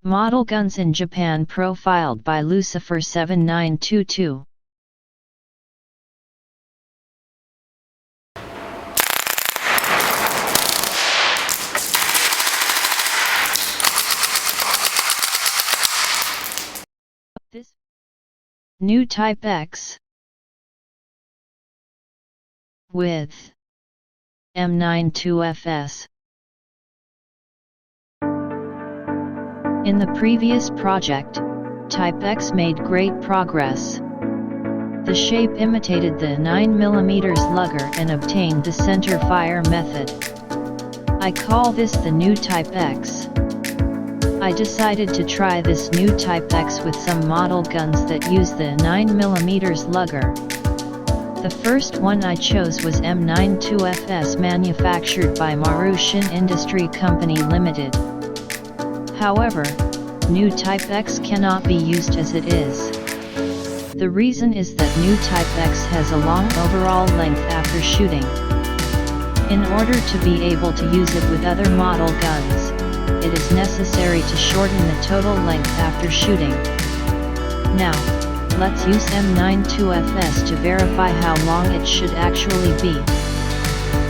Model guns in Japan profiled by Lucifer 7922. This new Type X with M92FS. In the previous project, Type X made great progress. The shape imitated the 9mm lugger and obtained the center fire method. I call this the new Type X. I decided to try this new Type X with some model guns that use the 9mm lugger. The first one I chose was M92FS, manufactured by Marushin Industry Co Limited. However, new Type X cannot be used as it is. The reason is that new Type X has a long overall length after shooting. In order to be able to use it with other model guns, it is necessary to shorten the total length after shooting. Now, let's use M92FS to verify how long it should actually be.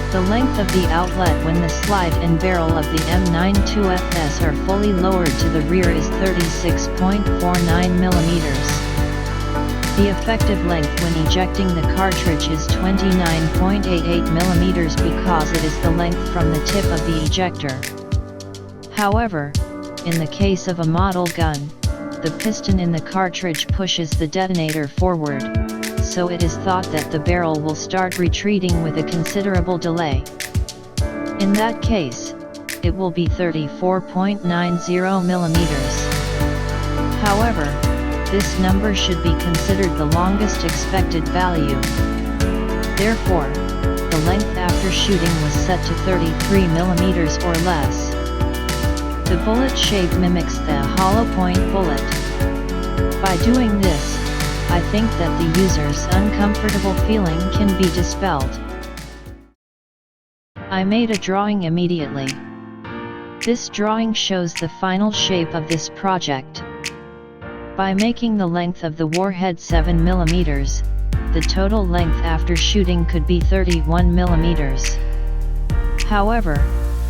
The length of the outlet when the slide and barrel of the M92FS are fully lowered to the rear is 36.49mm. The effective length when ejecting the cartridge is 29.88mm because it is the length from the tip of the ejector. However, in the case of a model gun, the piston in the cartridge pushes the detonator forward, so it is thought that the barrel will start retreating with a considerable delay. In that case, it will be 34.90mm. However, this number should be considered the longest expected value. Therefore, the length after shooting was set to 33mm or less. The bullet shape mimics the hollow point bullet. By doing this, I think that the user's uncomfortable feeling can be dispelled. I made a drawing immediately. This drawing shows the final shape of this project. By making the length of the warhead 7mm, the total length after shooting could be 31mm. However,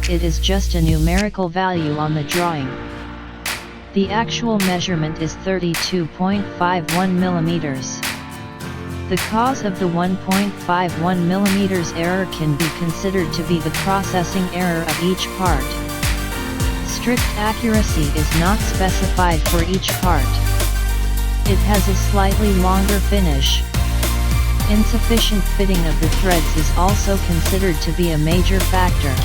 it is just a numerical value on the drawing. The actual measurement is 32.51mm. The cause of the 1.51mm error can be considered to be the processing error of each part. Strict accuracy is not specified for each part. It has a slightly longer finish. Insufficient fitting of the threads is also considered to be a major factor.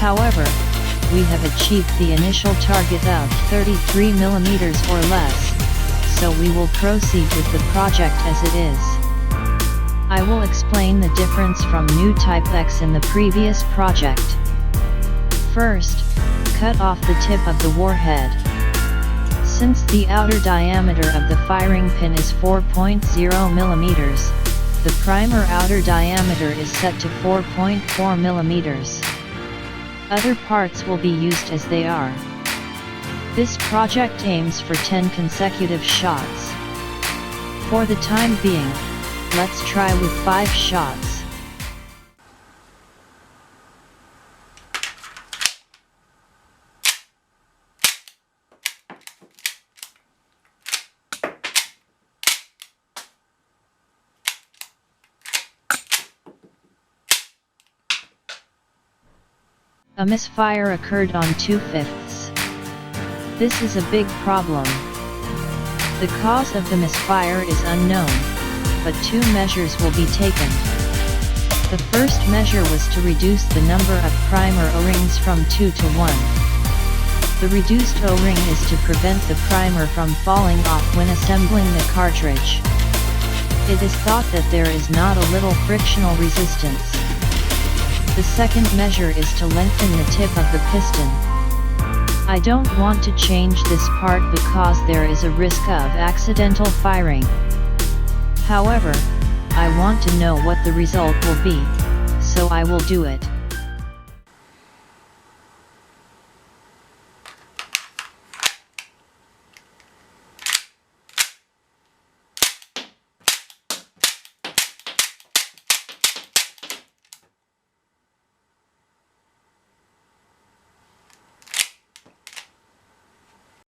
However, we have achieved the initial target of 33mm or less, so we will proceed with the project as it is. I will explain the difference from new Type X in the previous project. First, cut off the tip of the warhead. Since the outer diameter of the firing pin is 4.0mm, the primer outer diameter is set to 4.4mm. Other parts will be used as they are. This project aims for 10 consecutive shots. For the time being, let's try with 5 shots. A misfire occurred on 2/5. This is a big problem. The cause of the misfire is unknown, but 2 measures will be taken. The first measure was to reduce the number of primer O-rings from 2 to 1. The reduced O-ring is to prevent the primer from falling off when assembling the cartridge. It is thought that there is not a little frictional resistance. The second measure is to lengthen the tip of the piston. I don't want to change this part because there is a risk of accidental firing. However, I want to know what the result will be, so I will do it.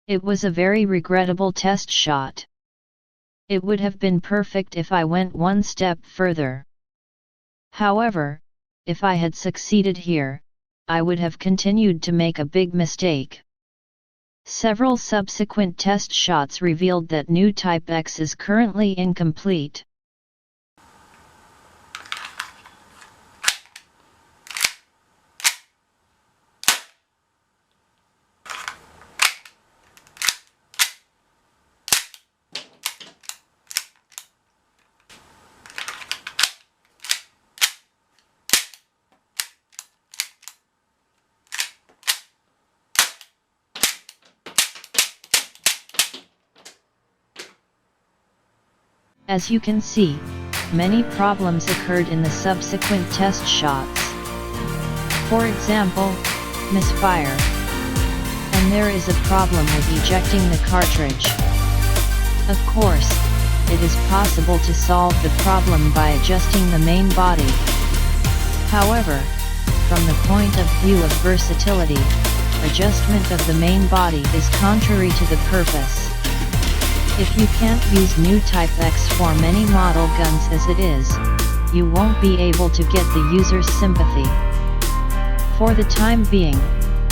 It was a very regrettable test shot. It would have been perfect if I went one step further. However, if I had succeeded here, I would have continued to make a big mistake. Several subsequent test shots revealed that new Type X is currently incomplete. As you can see, many problems occurred in the subsequent test shots. For example, misfire. And there is a problem with ejecting the cartridge. Of course, it is possible to solve the problem by adjusting the main body. However, from the point of view of versatility, adjustment of the main body is contrary to the purpose. If you can't use new Type X for many model guns as it is, you won't be able to get the user's sympathy. For the time being,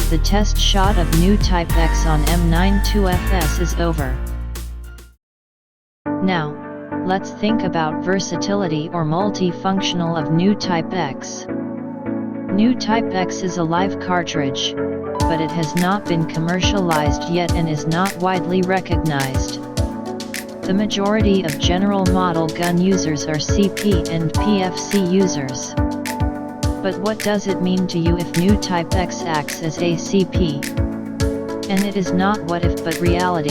the test shot of new Type X on M92FS is over. Now, let's think about versatility or multifunctional of new Type X. New Type X is a live cartridge, but it has not been commercialized yet and is not widely recognized. The majority of general model gun users are CP and PFC users. But what does it mean to you if new Type X acts as a CP? And it is not what if but reality.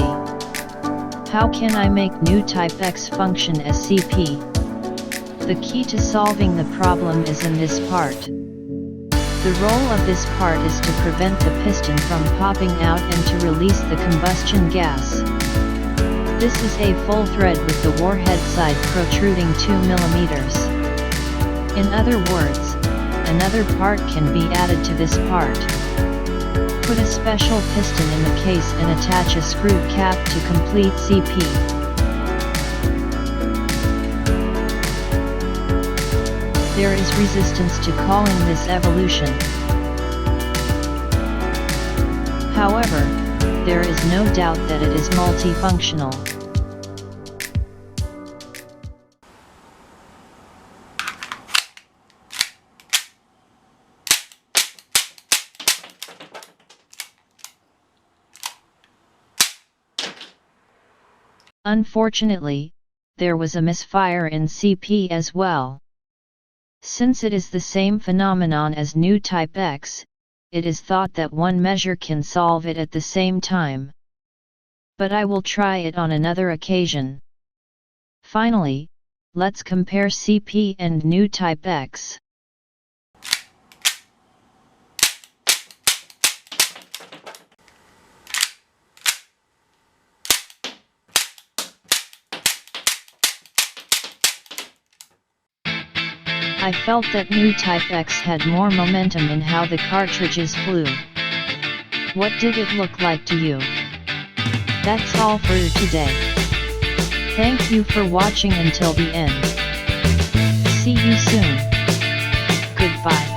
How can I make new Type X function as CP? The key to solving the problem is in this part. The role of this part is to prevent the piston from popping out and to release the combustion gas. This is a full thread with the warhead side protruding 2 mm. In other words, another part can be added to this part. Put a special piston in the case and attach a screw cap to complete CP. There is resistance to calling this evolution. However, there is no doubt that it is multifunctional. Unfortunately, there was a misfire in CP as well. Since it is the same phenomenon as new Type X, it is thought that one measure can solve it at the same time. But I will try it on another occasion. Finally, let's compare CP and new Type X. I felt that new Type X had more momentum in how the cartridges flew. What did it look like to you? That's all for today. Thank you for watching until the end. See you soon. Goodbye.